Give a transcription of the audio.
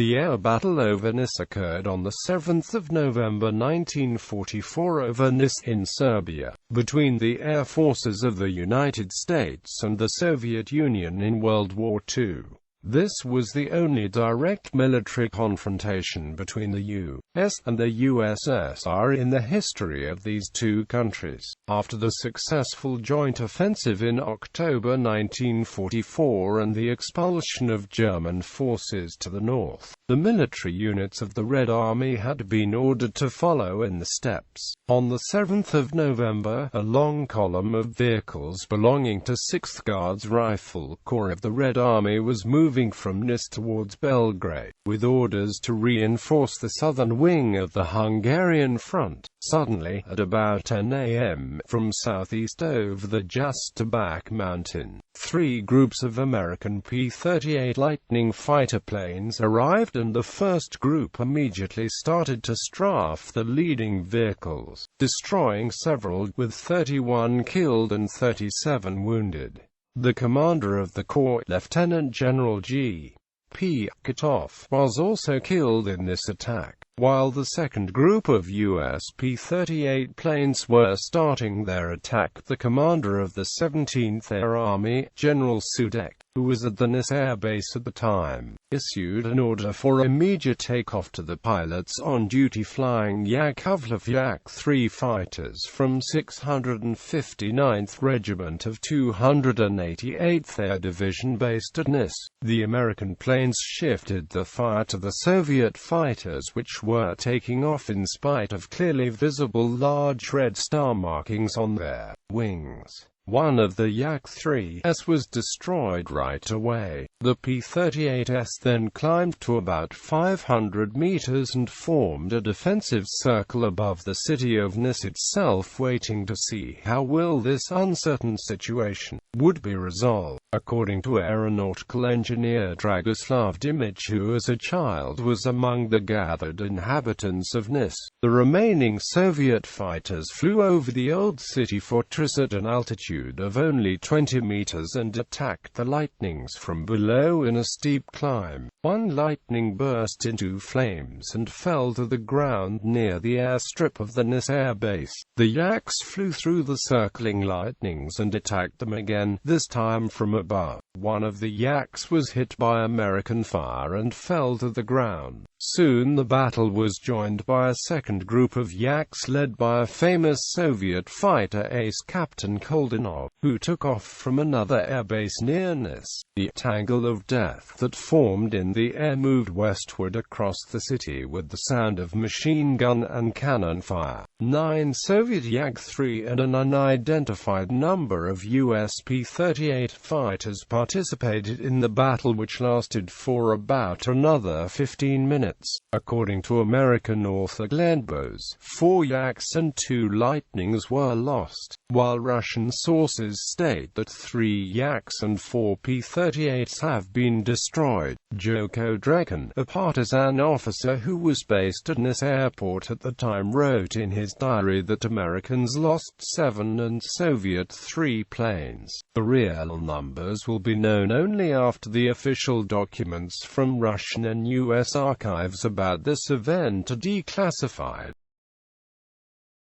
The air battle over Nis occurred on 7 November 1944 over Nis, in Serbia, between the air forces of the United States and the Soviet Union in World War II. This was the only direct military confrontation between the U.S. and the USSR in the history of these two countries. After the successful joint offensive in October 1944 and the expulsion of German forces to the north, the military units of the Red Army had been ordered to follow in the steps. On 7 November, a long column of vehicles belonging to 6th Guards Rifle Corps of the Red Army was moving from Nis towards Belgrade, with orders to reinforce the southern wing of the Hungarian front. Suddenly, at about 10 a.m., from southeast over the Jastabak mountain, 3 groups of American P-38 Lightning fighter planes arrived, and the first group immediately started to strafe the leading vehicles, destroying several, with 31 killed and 37 wounded. The commander of the corps, Lieutenant General G.P. Kitov, was also killed in this attack, while the second group of U.S. P-38 planes were starting their attack. The commander of the 17th Air Army, General Sudek, who was at the Nis Air Base at the time, issued an order for immediate takeoff to the pilots on duty flying Yakovlev Yak-3 fighters from 659th Regiment of 288th Air Division based at Nis. The American planes shifted the fire to the Soviet fighters, which were taking off in spite of clearly visible large red star markings on their wings. One of the Yak-3s was destroyed right away. The P-38s then climbed to about 500 meters and formed a defensive circle above the city of Nis itself, waiting to see how well this uncertain situation would be resolved. According to aeronautical engineer Dragoslav Dimic, who as a child was among the gathered inhabitants of Nis, the remaining Soviet fighters flew over the old city fortress at an altitude of only 20 meters and attacked the Lightnings from below in a steep climb. One Lightning burst into flames and fell to the ground near the airstrip of the Nis Air Base. The Yaks flew through the circling Lightnings and attacked them again, this time from above. One of the Yaks was hit by American fire and fell to the ground. Soon the battle was joined by a second group of Yaks led by a famous Soviet fighter ace, Captain Koldunov, who took off from another airbase near Nis. The tangle of death that formed in the air moved westward across the city with the sound of machine gun and cannon fire. 9 Soviet Yak-3 and an unidentified number of US P-38 fighters participated in the battle, which lasted for about another 15 minutes. According to American author Glenn Bowes, 4 Yaks and 2 Lightnings were lost, while Russian sources state that 3 Yaks and 4 P-38s have been destroyed. Joko Drekan, a partisan officer who was based at Nis Airport at the time, wrote in his diary that Americans lost 7 and Soviet 3 planes. The real numbers will be known only after the official documents from Russian and US archives about this event are declassified.